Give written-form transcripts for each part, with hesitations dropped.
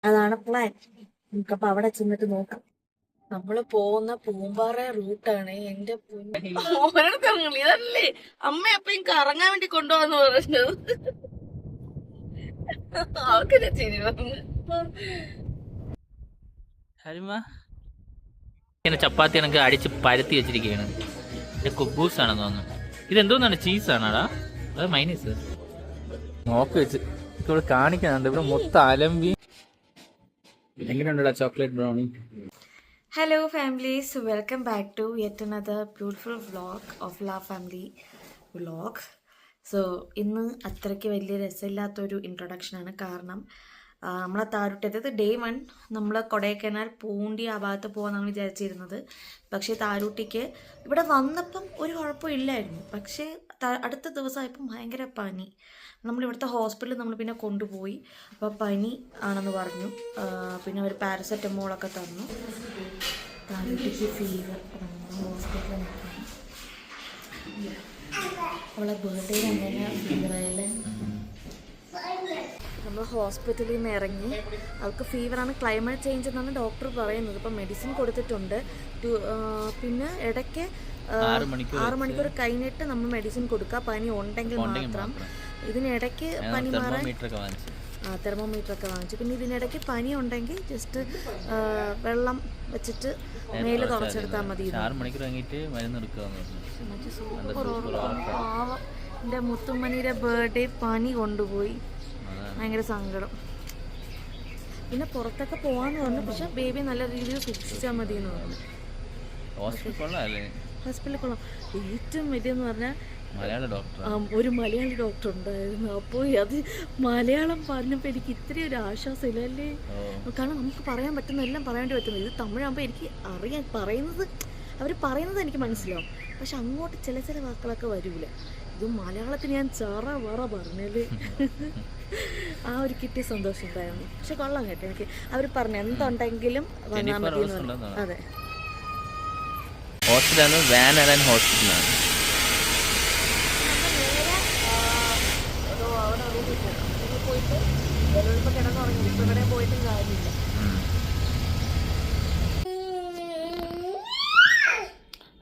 അതാണ് പ്ലാൻ. നമുക്കപ്പൊ അവിടെ ചെന്നിട്ട് നോക്കാം. നമ്മള് പോകുന്ന പൂമ്പാറ റൂട്ടാണ്. എന്റെ ഓരോരുത്തർ ഇതല്ലേ അമ്മ അപ്പയും കറങ്ങാൻ വേണ്ടി കൊണ്ടുപോകാന്ന് പറഞ്ഞത്. അവർക്ക് ചിരി വന്നു. ചപ്പാത്തി എനിക്ക് അടിച്ച് പരത്തി വെച്ചിരിക്കുകയാണ്. കുബൂസ് ആണെന്ന് തോന്നുന്നു. ഇതെന്തോന്നാണ്? ചീസാണാടാ? അത് മൈനസ് നോക്കി വെച്ച് ഇവിടെ കാണിക്കുന്നുണ്ട്. ഇവിടെ മൊത്തം അലമ്പി. എങ്ങനെയുണ്ടോ chocolate brownie? Hello families, welcome back to yet another beautiful vlog of La family vlog. So ഇന്ന് അത്രയ്ക്ക് വലിയ രസമില്ലാത്തൊരു ഇൻട്രൊഡക്ഷനാണ്. കാരണം നമ്മളെ താരൂട്ടത് ഡേ 1 നമ്മൾ കൊടൈക്കനാൽ പൂണ്ടി ആ ഭാഗത്ത് പോകാമെന്നാണ് വിചാരിച്ചിരുന്നത്. പക്ഷേ താരൂട്ടിക്ക് ഇവിടെ വന്നപ്പം ഒരു കുഴപ്പമില്ലായിരുന്നു. പക്ഷേ അടുത്ത ദിവസമായപ്പം ഭയങ്കര പനി. നമ്മളിവിടുത്തെ ഹോസ്പിറ്റലിൽ നമ്മൾ പിന്നെ കൊണ്ടുപോയി. അപ്പോൾ പനി ആണെന്ന് പറഞ്ഞു. പിന്നെ അവർ പാരസെറ്റമോളൊക്കെ തന്നു. താരൂട്ടിക്ക് ഫീവർ. ഹോസ്പിറ്റലിൽ അവളെ ബർത്ത്ഡേ അങ്ങനെ ഫീവറായാലേ. നമ്മൾ ഹോസ്പിറ്റലിൽ നിന്ന് ഇറങ്ങി. അവൾക്ക് ഫീവറാണ്, ക്ലൈമറ്റ് ചേഞ്ച് എന്നാണ് ഡോക്ടർ പറയുന്നത്. ഇപ്പം മെഡിസിൻ കൊടുത്തിട്ടുണ്ട്. പിന്നെ ഇടയ്ക്ക് 6 മണിക്കൂർ കഴിഞ്ഞിട്ട് നമ്മൾ മെഡിസിൻ കൊടുക്കുക, പനി ഉണ്ടെങ്കിൽ മാത്രം. ഇതിനിടയ്ക്ക് പനി മാറാൻ തെർമോമീറ്റർ ഒക്കെ വാങ്ങിച്ചു. പിന്നെ ഇതിനിടയ്ക്ക് പനി ഉണ്ടെങ്കിൽ ജസ്റ്റ് വെള്ളം വെച്ചിട്ട് മേല് തുറച്ചെടുത്താൽ മതി. 6 മണിക്കൂർ കഴിഞ്ഞിട്ട് മരുന്ന് എടുക്കുക. എൻ്റെ മുത്തുമ്മണിയുടെ ബർത്ത്ഡേ പനി കൊണ്ടുപോയി. ഭയങ്കര സങ്കടം. പിന്നെ പുറത്തൊക്കെ പോവാന്ന് പറഞ്ഞു. പക്ഷെ ബേബി നല്ല രീതിയിൽ സൂക്ഷിച്ചാൽ മതി എന്ന് പറഞ്ഞു. ഹോസ്പിറ്റലിൽ കൊള്ളാം. ഏറ്റവും വലിയെന്ന് പറഞ്ഞാൽ ഒരു മലയാളി ഡോക്ടർ ഉണ്ടായിരുന്നു. അപ്പോൾ അത് മലയാളം പറഞ്ഞപ്പോൾ എനിക്ക് ഇത്രയും ഒരു ആശ്വാസമില്ല അല്ലേ. കാരണം നമുക്ക് പറയാൻ പറ്റുന്ന എല്ലാം പറയാൻ വേണ്ടി പറ്റുന്നത്. ഇത് തമിഴാകുമ്പോൾ എനിക്ക് അറിയാൻ അവർ പറയുന്നത് എനിക്ക് മനസ്സിലാവും. പക്ഷെ അങ്ങോട്ട് ചില വാക്കുകളൊക്കെ വരില്ല. ഇത് മലയാളത്തിൽ ഞാൻ ചറ പറഞ്ഞാല് ആ ഒരു കിട്ടിയ സന്തോഷം ഉണ്ടായിരുന്നു. പക്ഷെ കൊള്ളാം കേട്ടോ. എനിക്ക് അവർ പറഞ്ഞു എന്തുണ്ടെങ്കിലും വന്നാൽ മതി. അതെ, ഹോസ്പിറ്റലാണ് വാൻ ഹോസ്പിറ്റലാണ്.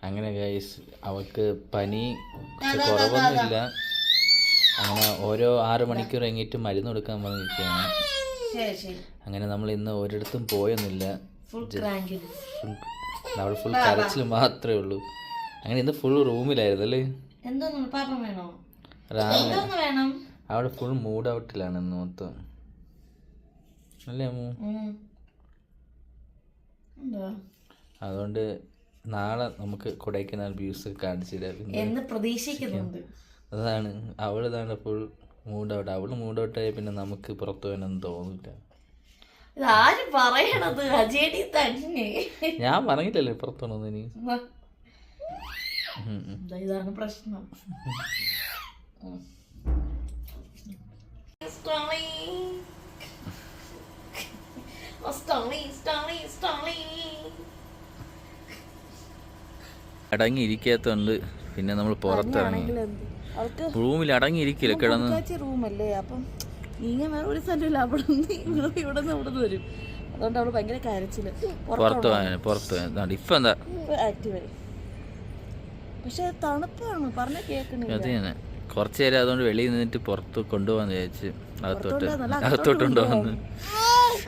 അങ്ങനെ ഗൈസ്, അവൾക്ക് പനി കുറവൊന്നുമില്ല. അങ്ങനെ ഓരോ 6 മണിക്കൂർ കഴിഞ്ഞിട്ട് മരുന്ന് കൊടുക്കാൻ പറഞ്ഞിരിക്കുകയാണ്. അങ്ങനെ നമ്മൾ ഇന്ന് ഒരിടത്തും പോയൊന്നുമില്ല. അവിടെ ഫുൾ കരച്ചിൽ മാത്രമേ ഉള്ളൂ. അങ്ങനെ ഇന്ന് ഫുൾ റൂമിലായിരുന്നു അല്ലേ. അവിടെ ഫുൾ മൂഡ് ഔട്ടിലാണ് ഇന്ന് മൊത്തം അല്ലേ അമ്മു? അതുകൊണ്ട് നാളെ നമുക്ക് കൊടൈക്കനാൽ വ്യൂസ് കാണിച്ചിടാം പ്രതീക്ഷിക്കുന്നുണ്ട്. അതാണ് അവളിതാണ് ഫുൾ മൂഡ് ഔട്ട്. അവള് മൂഡ് ഔട്ടായി പിന്നെ നമുക്ക് പുറത്തു പോകാനൊന്നും തോന്നില്ല. ഞാൻ പറഞ്ഞില്ലല്ലേ പുറത്തു പോകണമെന്ന്. ഇനി ഇതാണ് പ്രശ്നം. അടങ്ങിയിരിക്കാത്തോണ്ട് പിന്നെ നമ്മൾ പുറത്തിറങ്ങി. റൂമിൽ അടങ്ങിയിരിക്കില്ല, കിടന്ന് റൂമല്ലേ. അപ്പം ഇങ്ങനെ ഒരു സ്ഥലമില്ല. അവിടെ ഇവിടെ വരും. അതുകൊണ്ട് അവള് ഭയങ്കര കരച്ചില്. പുറത്ത് പോകാൻ ഇപ്പൊ എന്താ ആക്റ്റീവായി. പക്ഷെ തണുപ്പാണ് പറഞ്ഞ കേൾക്കണില്ല. അത് തന്നെ കുറച്ചു നേരം. അതുകൊണ്ട് വെളിയിൽ നിന്നിട്ട് പുറത്ത് കൊണ്ടുപോകാന്ന് വിചാരിച്ച് അകത്തോട്ട് കൊണ്ടുപോകുന്നു.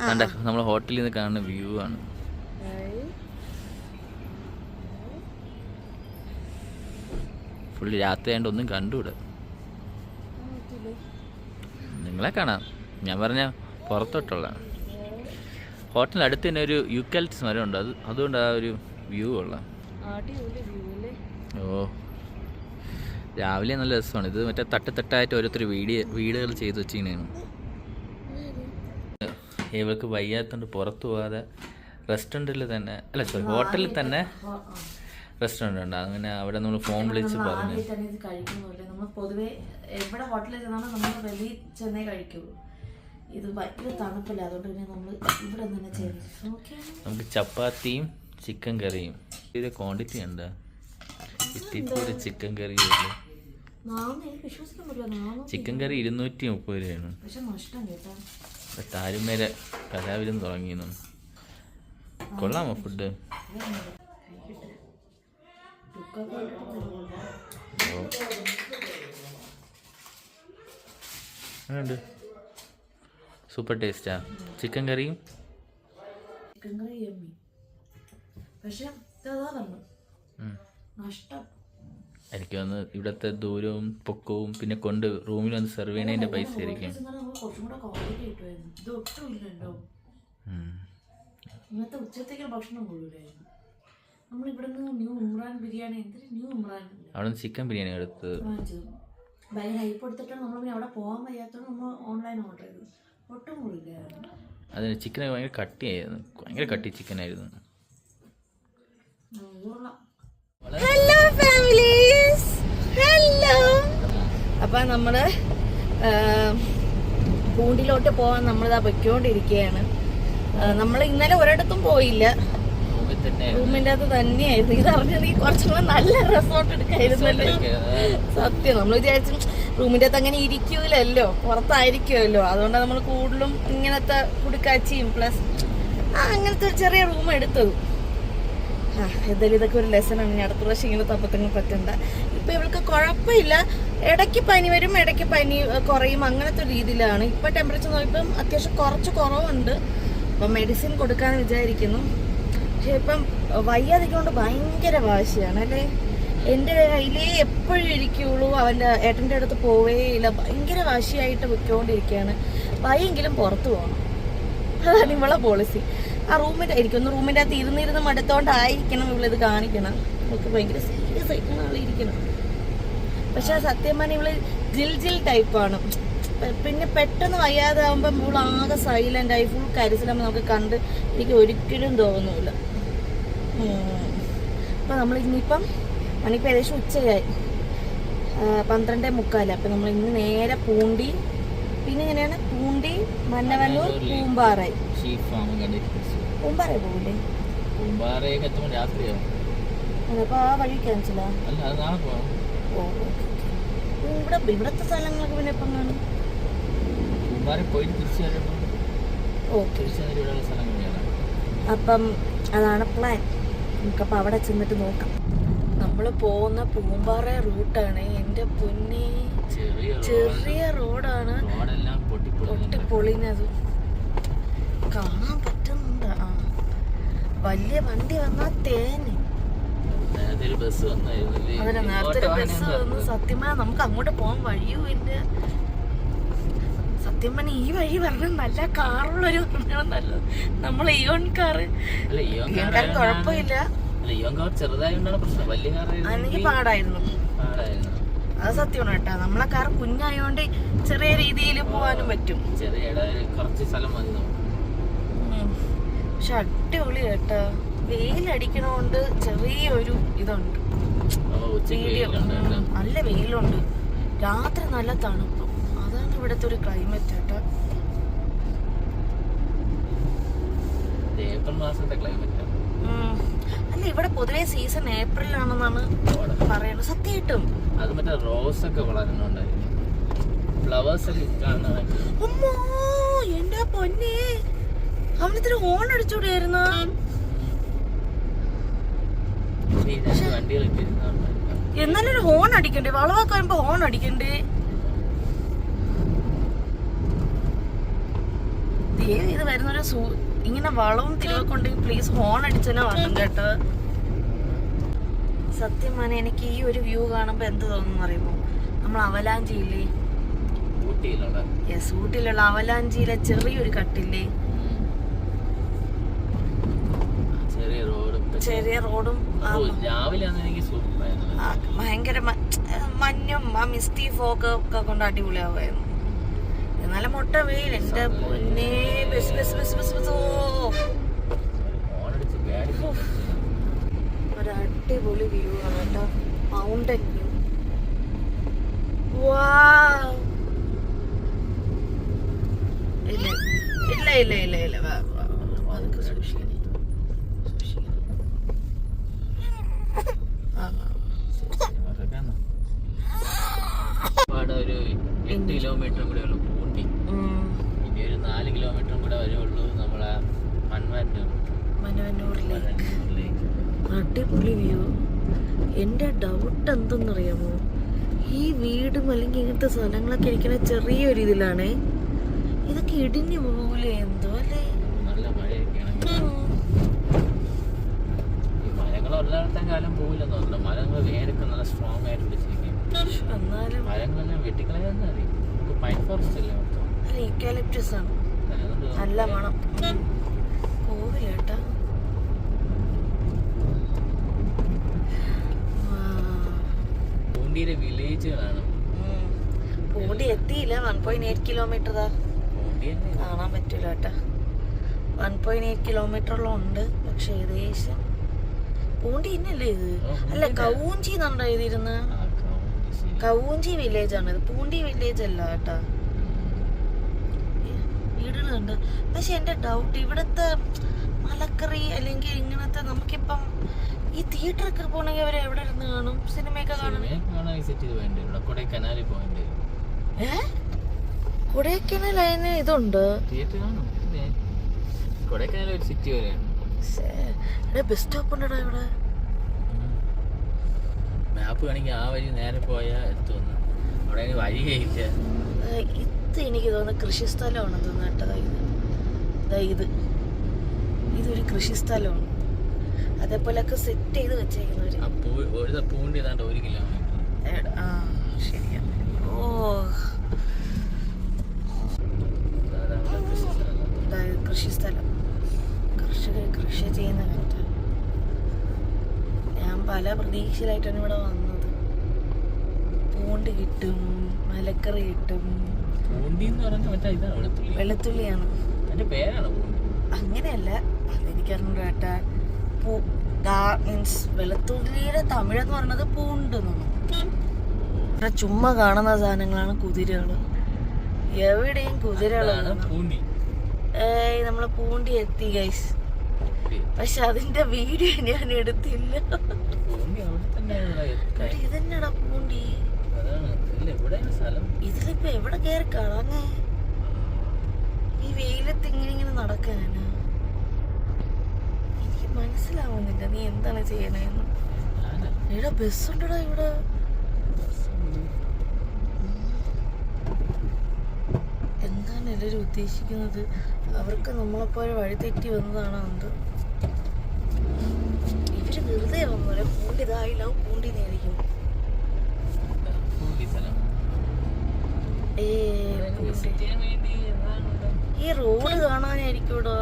കണ്ട നമ്മളെ ഹോട്ടലിൽ നിന്ന് കാണുന്ന വ്യൂ ആണ്. ഫുള്ള് രാത്രി ആയതുകൊണ്ട് ഒന്നും കണ്ടുകൂടാ. നിങ്ങളെ കാണാം. ഞാൻ പറഞ്ഞ പുറത്തോട്ടുള്ള ഹോട്ടലിന് അടുത്ത് തന്നെ ഒരു യൂക്കാലിപ്റ്റസ് മരം ഉണ്ട്. അതുകൊണ്ട് ആ ഒരു വ്യൂ ഉള്ള. ഓ, രാവിലെ നല്ല രസമാണ്. ഇത് മറ്റേ തട്ടായിട്ട് ഓരോരുത്തർ വീടുകൾ ചെയ്ത് വെച്ചിങ്ങനെയാണ്. ഇവർക്ക് വയ്യാത്തതുകൊണ്ട് പുറത്തു പോകാതെ റെസ്റ്റോറൻറ്റിൽ തന്നെ ഹോട്ടലിൽ തന്നെ റെസ്റ്റോറൻറ്റ് ഉണ്ട്. അങ്ങനെ അവിടെ നമ്മൾ ഫോൺ വിളിച്ച് പറഞ്ഞു. നമ്മൾ പൊതുവെ എവിടെ ഹോട്ടലിൽ ചെന്നാലും നമ്മൾ വെളിയിൽ ചെന്നേ കഴിക്കുള്ളൂ. ഇത് ഭയങ്കര തണുപ്പല്ല. അതുകൊണ്ട് തന്നെ നമ്മൾ ഇവിടെ തന്നെ ചെയ്യുന്നു. നമുക്ക് ചപ്പാത്തിയും ചിക്കൻ കറിയും. ഇത് ക്വാണ്ടിറ്റി ഉണ്ട്. ഇത്തിരി ചിക്കൻ കറി ചിക്കൻ കറി 230 രൂപയാണ്. പക്ഷെ നഷ്ടം കേട്ടോ. താരുമേരെ കലാവിലും തുടങ്ങിയെന്നു. കൊള്ളാമോ ഫുഡ്? ഉണ്ട്, സൂപ്പർ ടേസ്റ്റാ. ചിക്കൻ കറിയും പക്ഷെ നഷ്ടം. എനിക്ക് വന്ന് ഇവിടത്തെ ദൂരവും പൊക്കവും പിന്നെ കൊണ്ട് റൂമിൽ വന്ന് സെർവ് ചെയ്യണതിന്റെ പൈസ ആയിരിക്കും. ഇന്നത്തെ ഉച്ചത്തേക്ക് ഭക്ഷണം കൊള്ളൂലായിരുന്നു. നമ്മളിവിടെ നിന്ന് ന്യൂ ഉമ്രാൻ ബിരിയാണി, എന്തൊരു ന്യൂ ഉമ്രാൻ അവിടെ നിന്ന് ചിക്കൻ ബിരിയാണി എടുത്ത് ഭയങ്കര ഹൈപ്പ് എടുത്തിട്ടാണ് നമ്മൾ പിന്നെ അവിടെ പോകാൻ വയ്യാത്തത്. നമ്മൾ ഓൺലൈൻ ഓർഡർ ചെയ്തു, ഒട്ടും കൊള്ളില്ലായിരുന്നു. അതിന് ചിക്കൻ ഭയങ്കര കട്ടിയായിരുന്നു, ഭയങ്കര കട്ടി ചിക്കനായിരുന്നു. Hello families, hello. അപ്പം നമ്മൾ പൂണ്ടിലോട്ട് പോകാൻ നമ്മളിതാ പൊയ്ക്കൊണ്ടിരിക്കുകയാണ്. നമ്മൾ ഇന്നലെ ഒരിടത്തും പോയില്ല, റൂമിൻ്റെ അകത്ത് തന്നെയായിരുന്നു. ഇത് അറിഞ്ഞെങ്കിൽ കുറച്ചും കൂടെ നല്ല റിസോർട്ട് എടുക്കായിരുന്നല്ലേ. സത്യം, നമ്മൾ വിചാരിച്ചു റൂമിൻ്റെ അകത്ത് അങ്ങനെ ഇരിക്കൂലല്ലോ, പുറത്തായിരിക്കുമല്ലോ. അതുകൊണ്ടാണ് നമ്മൾ കൂടുതലും ഇങ്ങനത്തെ കുടുക്കാച്ചിയും പ്ലസ് അങ്ങനത്തെ ഒരു ചെറിയ റൂം എടുത്തത്. എന്തായാലും ഇതൊക്കെ ഒരു ലെസണാണ്. ഇനി അടുത്ത പ്രാവശ്യം ഇങ്ങനെ തപ്പത്തങ്ങൾ പറ്റണ്ട. ഇപ്പം ഇവൾക്ക് കുഴപ്പമില്ല, ഇടയ്ക്ക് പനി വരും, ഇടയ്ക്ക് പനി കുറയും, അങ്ങനത്തെ രീതിയിലാണ്. ഇപ്പം ടെമ്പറേച്ചർ നോക്കിയപ്പം അത്യാവശ്യം കുറച്ച് കുറവുണ്ട്. അപ്പം മെഡിസിൻ കൊടുക്കാമെന്ന് വിചാരിക്കുന്നു. പക്ഷെ ഇപ്പം വയ്യാതിക്കൊണ്ട് ഭയങ്കര വാശിയാണ് അല്ലേ. എൻ്റെ കയ്യിലേ എപ്പോഴും ഇരിക്കുള്ളൂ, അവൻ്റെ ഏട്ടൻ്റെ അടുത്ത് പോവേയില്ല. ഭയങ്കര വാശിയായിട്ട് വെക്കൊണ്ടിരിക്കുകയാണ്. വയ്യെങ്കിലും പുറത്തു പോകണം, അതാണ് ഇവളെ പോളിസി. ആ റൂമിൻ്റെ ഇരിക്കുന്നു, റൂമിൻ്റെ അകത്ത് ഇരുന്നിരുന്ന് മടുത്തോണ്ടായിരിക്കണം ഇവളിത് കാണിക്കണം. ഇവൾക്ക് ഭയങ്കര സീരിയസ് ആയിട്ടാണ് അവളിരിക്കണം. പക്ഷെ സത്യം പറഞ്ഞാൽ ഇവള് ജിൽ ടൈപ്പാണ്. പിന്നെ പെട്ടെന്ന് വയ്യാതെ ആകുമ്പോൾ ഇവൾ ആകെ സൈലൻ്റായി ഫുൾ കരച്ചിലാകുമ്പോൾ നമുക്ക് കണ്ട് എനിക്ക് ഒരിക്കലും തോന്നുന്നില്ല. അപ്പം നമ്മൾ ഇനിയിപ്പം മണിപ്പം ഏകദേശം ഉച്ചയായി, 12:45. അപ്പം നമ്മൾ ഇന്ന് നേരെ പൂണ്ടി, പിന്നെ ഇങ്ങനെയാണ് പൂണ്ടി, മന്നവന്നൂർ, പൂമ്പാറ. പൂമ്പാറ പോകില്ലേ? അപ്പൊ ആ വഴി ക്യാൻസലാ? ഓ, ഇവിടത്തെ സ്ഥലങ്ങളൊക്കെ പിന്നെ എപ്പം കാണും? ഓക്കെ, അപ്പം അതാണ് പ്ലാൻ. നമുക്കപ്പം അവിടെ ചെന്നിട്ട് നോക്കാം. നമ്മൾ പോകുന്ന പൂമ്പാറ റൂട്ടാണ്. എൻ്റെ പൊന്നെ, ചെറിയ റോഡാണ്, പൊട്ടിപ്പൊളിഞ്ഞത് കാണാൻ പറ്റുന്നുണ്ട്. ആ വലിയ വണ്ടി വന്നാ തേന്. അതിന് നേരത്തെ ഒരു ബസ് വന്നു. സത്യം പറഞ്ഞാൽ നമുക്ക് അങ്ങോട്ട് പോകാൻ വഴിയും ഇല്ല. സത്യം പറഞ്ഞാൽ ഈ വഴി പറഞ്ഞാൽ നല്ല കാറുള്ളൊരു നല്ലത്. നമ്മൾ ഇയോൺ കാറ് കുഴപ്പമില്ല, എനിക്ക് പാടായിരുന്നു. അത് സത്യമാണ് കേട്ടോ. നമ്മളെ കാർ കുഞ്ഞായോണ്ട് ചെറിയ രീതിയിൽ പോവാനും പറ്റും. പക്ഷെ അടിപൊളി കേട്ടോ. വെയിലടിക്കണോണ്ട് ചെറിയൊരു ഇതുണ്ട്, നല്ല വെയിലുണ്ട്. രാത്രി നല്ല തണുപ്പ്. അതാണ് ഇവിടുത്തെ ഒരു ക്ലൈമറ്റ് കേട്ടോ. ഏപ്രിൽ മാസത്തെ ക്ലൈമറ്റ് അല്ല, ഇവിടെ പൊതുവെ സീസൺ ഏപ്രിലാണെന്നാണ് പറയുന്നത്. സത്യമായിട്ടും അത് മറ്റേ റോസ് ഒക്കെ വളരുന്നുണ്ടായിരുന്നു, ഫ്ലവേഴ്സ് ഒക്കെ കാണാൻ. അമ്മോ എന്റെ പൊന്നെ, അവനത്തിന് ഹോൺ അടിച്ചോടിയായിരുന്നു. എന്നാലും ഒരു ഹോൺ അടിക്കണ്ടേ? വളവൊക്കെ വരുമ്പോ ഹോൺ അടിക്കണ്ടേ? ഇത് വരുന്നൊരു ഇങ്ങനെ വളവും തിരിവൊക്കെ ഉണ്ടെങ്കിൽ പ്ലീസ് ഹോൺ അടിച്ചെന്നെ വരണം കേട്ടോ. സത്യം പറഞ്ഞാൽ എനിക്ക് ഈ ഒരു വ്യൂ കാണുമ്പോ എന്ത് തോന്നുന്നു അറിയുമോ? നമ്മൾ അവലാഞ്ചിയില്ലേ, യെസ്, ഊട്ടിയിലുള്ള അവലാഞ്ചിയിലെ ചെറിയൊരു കട്ടില്ലേ, ചെറിയ റോഡും ഭയങ്കര മഞ്ഞും ആ മിസ്റ്റി ഫോഗ് ഒക്കെ കൊണ്ട് അടിപൊളിയാവുമായിരുന്നു. എന്നാലും മുട്ട വെയിൽ. എന്റെ പൊന്നേ, bus bus bus bus bus. ഒരു അടിപൊളി വ്യൂ ആണ് കേട്ടോ, മൗണ്ടൻ വ്യൂ. ഇല്ല ഇല്ല ഇല്ല ഇല്ല ഇല്ല, അതൊക്കെ സൂക്ഷിക്കണം. ഒരു 8 കിലോമീറ്റർ കൂടെ ഉള്ളു പൂണ്ടി. ഇനി ഒരു 4 കിലോമീറ്ററും കൂടെ വരുള്ളൂ നമ്മളെ മനുവന്നൂരിലേക്ക്. അടിപൊളി വ്യൂ. എൻ്റെ ഡൗട്ട് എന്തെന്നറിയാമോ, ഈ വീടും അല്ലെങ്കിൽ ഇങ്ങനത്തെ സ്ഥലങ്ങളൊക്കെ ഇരിക്കുന്ന ചെറിയൊരു ഇതിലാണേ, ഇതൊക്കെ ഇടിഞ്ഞു പോകൂലേ എന്തോ അല്ലേ? നല്ല മഴയൊക്കെയാണ്. ഈ മരങ്ങളുള്ളിടത്തെ കാലം പോകില്ലെന്ന് തോന്നുന്നു. മരങ്ങൾ വേരൊക്കെ നല്ല സ്ട്രോങ് ആയിട്ട് പിടിച്ചിരിക്കും. എന്നാലും മരങ്ങളെല്ലാം വെട്ടിക്കളയാന്ന് അറിയും. നമുക്ക് പൈൻ ഫോറസ്റ്റ് അല്ലേ മൊത്തം. അല്ല, യൂക്കാലിപ്റ്റസ് ആണ്. അതുകൊണ്ട് നല്ല മണം. പോവില്ലേട്ടാ. പൂണ്ടിയിലെ വില്ലേജുകളാണ്. പൂണ്ടി എത്തിയില്ല. 1.8 കിലോമീറ്റർ കാണാൻ പറ്റൂല കേട്ടാ. 1.8 കിലോമീറ്ററോളം ഉണ്ട്. പക്ഷെ ഏകദേശം പൂണ്ടി ഇന്നല്ലേ ഇത്? അല്ല, കൗഞ്ചി എന്നാണ് എഴുതിയിരുന്നത്. കൗഞ്ചി വില്ലേജ് ആണ് ഇത്, പൂണ്ടി വില്ലേജ് അല്ല കേട്ടാ. വീടുകളുണ്ട്. പക്ഷെ എന്റെ ഡൗട്ട്, ഇവിടുത്തെ മലക്കറി അല്ലെങ്കിൽ ഇങ്ങനത്തെ നമുക്കിപ്പം ഈ തിയേറ്ററൊക്കെ പോണെങ്കിൽ അവരെ എവിടെ ഇരുന്ന് കാണും? സിനിമയൊക്കെ കാണും. കൊടൈക്കനാൽ അതിന് ഇതുണ്ട്. ബസ് സ്റ്റോപ്പ് ഉണ്ടോ ഇവിടെ? മാപ്പ് കാണിക്കാൻ ആ വഴി നേരെ പോയാൽ എത്തുന്നു. അവിടെ വഴിയില്ല. ഇത് എനിക്ക് തോന്നുന്നു കൃഷി സ്ഥലമാണ് തോന്നുന്നു കേട്ടോ. ഇതൊരു കൃഷി സ്ഥലമാണ്. അതേപോലൊക്കെ സെറ്റ് ചെയ്ത് വെച്ചേക്കുന്നവര്. പൂണ്ടി 1 കിലോമീറ്റർ. ആ ശരിയാ. ഓ, കൃഷി സ്ഥലം. കർഷകർ കൃഷി ചെയ്യുന്ന കണ്ട. ഞാൻ പല പ്രതീക്ഷയിലായിട്ടാണ് ഇവിടെ വന്നത്. പൂണ്ടി കിട്ടും, മലക്കറി കിട്ടും. വെളുത്തുള്ളിയാണ് അങ്ങനെയല്ല, അതെനിക്കറിഞ്ഞൂടാ കേട്ടാ. മീൻസ് വെളുത്തുള്ളിയുടെ തമിഴെന്ന് പറയുന്നത് പൂണ്ട്. ഇവിടെ ചുമ്മാ കാണുന്ന സാധനങ്ങളാണ് കുതിരകള്. എവിടെയും കുതിരകളാണ്. നമ്മള് പൂണ്ടി എത്തി ഗൈസ്. പക്ഷെ അതിന്റെ വീഡിയോ ഞാൻ എടുത്തില്ല. ഇതെന്നടാ പൂണ്ടി? ഇതിലിപ്പോ എവിടെ കയറി കളങ്ങേ? ഈ വെയിലത്ത് ഇങ്ങനെ നടക്കാനാ? എനിക്ക് മനസ്സിലാവുന്നില്ല നീ എന്താണ് ചെയ്യണേന്ന്. ഇവിടെ ബസ്സുണ്ടടാ ഇവിടെ. എന്താണ് എല്ലാവരും ഉദ്ദേശിക്കുന്നത്? അവർക്ക് നമ്മളെപ്പോലെ വഴി തെറ്റി വന്നതാണോ എന്ത്? ഇവര് വെറുതെ വന്നോലെ. പൂണ്ടി ഇതായില്ല, പൂണ്ടി നേരിക്കും. ഈ റോഡ് കാണാനായിരിക്കും ഇവിടെ.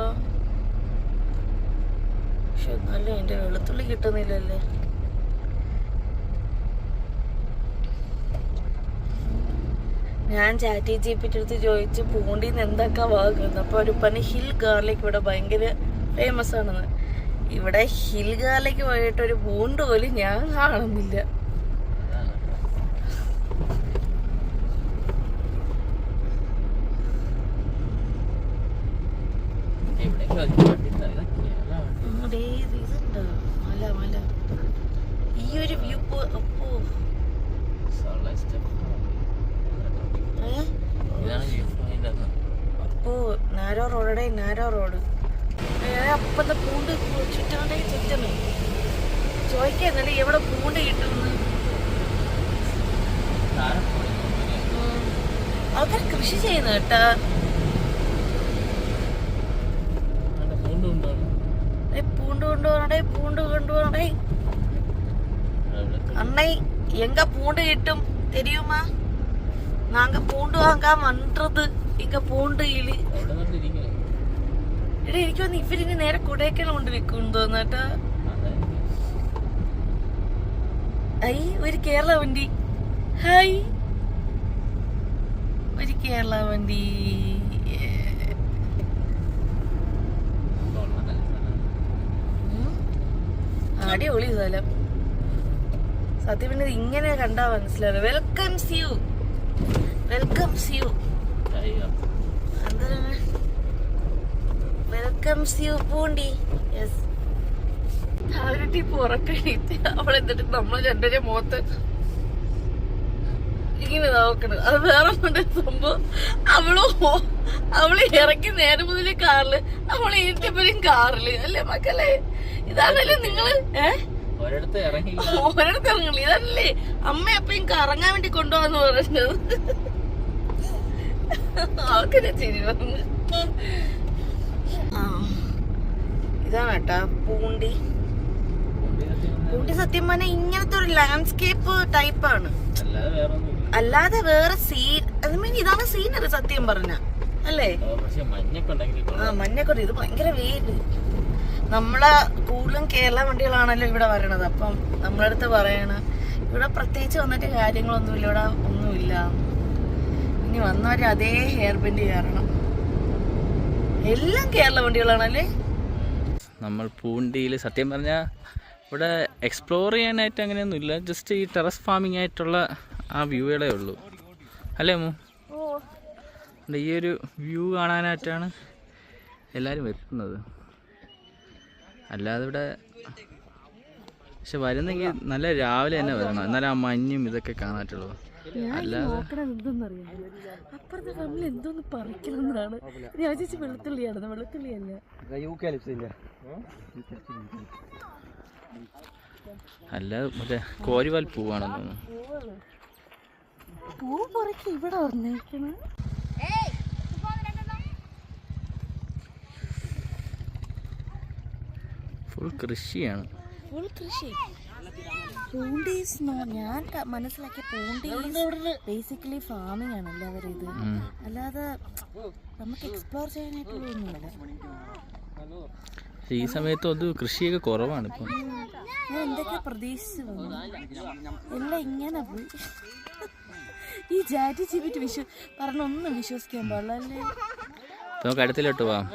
പക്ഷെ എന്നാലും എന്റെ വെളുത്തുള്ളി കിട്ടുന്നില്ലല്ലേ. ഞാൻ ChatGPT അടുത്ത് ചോദിച്ച് പൂണ്ടിന്ന് എന്തൊക്കെ വാങ്ങുന്നത്. അപ്പൊ ഒരു പറഞ്ഞ് ഹിൽ ഗാർലിക് ഇവിടെ ഭയങ്കര ഫേമസ് ആണെന്ന്. ഇവിടെ ഹിൽ ഗാർലിക് പോയിട്ട് ഒരു പൂണ്ട് പോലും ഞാൻ കാണുന്നില്ല. ഇതുണ്ടോ മല മല. ഈ ഒരു വ്യൂ അപ്പോ നാരോ റോഡേ, നാരോ റോഡ്. അപ്പത്തെ പൂണ്ട് ചുറ്റാണ്ടേ ചുറ്റണേ. ചോദിക്കാന്നല്ലേ എവിടെ പൂണ്ട് കിട്ടുന്നു. ആൾക്കാർ കൃഷി ചെയ്യുന്ന കേട്ടാ. പൂണ്ട് കൊണ്ടുപോകണേ, പൂണ്ട് കൊണ്ടുപോകണേ. அன்னை எங்க பூண்டு கிட்டும் தெரியுமா? நாங்க பூண்டு வாங்க வந்தது. இங்க பூண்டு ഇലി. എടാ എനിക്ക് തോന്നുന്നു ഇവരിന് നേരെ കൊടൈക്കനാൽ കൊണ്ട് വിൽക്കും തോന്നട്ടാ. ഐ ഒരു കേരള വണ്ടി. ഹായ്, ഒരു കേരള വണ്ടി. അടിപൊളി സ്ഥലം സത്യം. പിന്നെ ഇങ്ങനെ കണ്ടാ മനസ്സിലാവില്ല. Welcomes U, welcomes U. എന്താണ് വെൽക്കംസ് യു പൂണ്ടി. യെസ്. അവരുടെ പുറക്കഴിട്ട് അവളെന്നിട്ട് നമ്മൾ രണ്ടര മുഖത്ത് ഇങ്ങനെ നോക്കണത്. അത് വേറെ സംഭവം. അവള് ഇറക്കി നേരെ മുതലേ കാറില്, അവള് ഏറ്റപ്പോഴും കാറില് അല്ലേ മക്കളെ? ഇതാണല്ലേ നിങ്ങള് ഒരിടത്ത് ഇറങ്ങില്ല, ഇതല്ലേ അമ്മ എപ്പോഴും കറങ്ങാൻ വേണ്ടി കൊണ്ടുപോകാന്ന് പറഞ്ഞത്. അവൾക്കെന്നെ ചിരി വന്നു. ഇതാണ് കേട്ടാ പൂണ്ടി. സത്യം പറഞ്ഞാൽ ഇങ്ങനത്തെ ഒരു ലാൻഡ്സ്കേപ്പ് ടൈപ്പാണ്, അല്ലാതെ വേറെ സീൻ. ഇതാണ് സീനറി സത്യം പറഞ്ഞ അല്ലേ? മഞ്ഞൊക്കെ ഇത് ഭയങ്കര വെയില്. നമ്മളെ കൂടുതലും കേരള വണ്ടികളാണല്ലോ ഇവിടെ വരണത്. അപ്പം നമ്മളടുത്ത് പറയണ ഇവിടെ പ്രത്യേകിച്ച് വന്നിട്ട് കാര്യങ്ങളൊന്നുമില്ല, ഇവിടെ ഒന്നുമില്ല. ഇനി വന്നവര് അതേ ഹെയർ ബെൻഡ് കാരണം എല്ലാം കേരള വണ്ടികളാണല്ലേ. നമ്മൾ പൂണ്ടിയിൽ സത്യം പറഞ്ഞാൽ ഇവിടെ എക്സ്പ്ലോർ ചെയ്യാനായിട്ട് അങ്ങനെയൊന്നുമില്ല, ജസ്റ്റ് ഈ ടെറസ് ഫാമിംഗ് ആയിട്ടുള്ള ആ വ്യൂകളേ ഉള്ളൂ അല്ലേ അമ്മു? ഈ ഒരു വ്യൂ കാണാനായിട്ടാണ് എല്ലാവരും എത്തുന്നത്. അല്ലാതെ ഇവിടെ പക്ഷെ വരുന്നെങ്കിൽ നല്ല രാവിലെ തന്നെ വരണം, എന്നാലും ആ മഞ്ഞും ഇതൊക്കെ കാണാറ്റുള്ളൂ. അല്ലാതെ അപ്പുറത്തെ ഫാമിലി എന്തോന്ന് പറിക്കണമെന്നാണ് ഞാൻ ചേച്ചി. വെളുത്തുള്ളിയാണ്, വെളുത്തുള്ളിയല്ല. അല്ലാതെ മറ്റേ കോരിവാൽ പൂവാണെന്ന് തോന്നുന്നു. പൂ പറിക്ക ഇവിടെ വന്നേക്കണ. ഫുൾ കൃഷിയാണ്. ഫുൾ കൃഷി. പൂണ്ടീസ് ഞാൻ മനസ്സിലാക്കിയ പൂണ്ടീസ് ബേസിക്കലി ഫാമിംഗ് ആണ് എല്ലാവരും ഇത്, അല്ലാതെ നമുക്ക് എക്സ്പ്ലോർ ചെയ്യാനായിട്ടുള്ളതൊന്നുമില്ല. ഈ സമയത്ത് അത് കൃഷിയൊക്കെ കുറവാണ് ഇപ്പം. ഞാൻ എന്തൊക്കെ പ്രതീക്ഷിച്ചു വന്നു, എല്ലാം ഇങ്ങനെ പോയി. ഈ ചാറ്റ് ചെയ്തിട്ട് പറഞ്ഞൊന്നും വിശ്വസിക്കാൻ പാടില്ല അല്ലേ. നമുക്ക് അടുത്തിലോട്ട് പോവാം.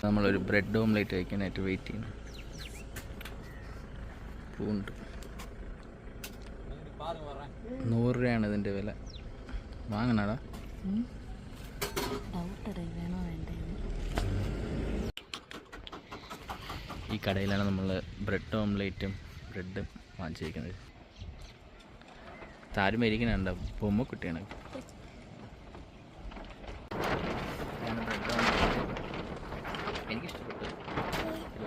നമ്മളൊരു ബ്രെഡ് ഓംലേറ്റ് കഴിക്കാനായിട്ട് വെയിറ്റ് ചെയ്യുന്നു. പൂണ്ട് 100 രൂപയാണ് ഇതിൻ്റെ വില. വാങ്ങണടാ. ഈ കടയിലാണ് നമ്മൾ ബ്രെഡ് ഓംലേറ്റും ബ്രെഡും വാങ്ങിച്ചിരിക്കുന്നത്. താരം ഇരിക്കുന്നുണ്ട്, ബൊമ്മക്കുട്ടിയാണ്. എനിക്കിഷ്ടപ്പെട്ടു,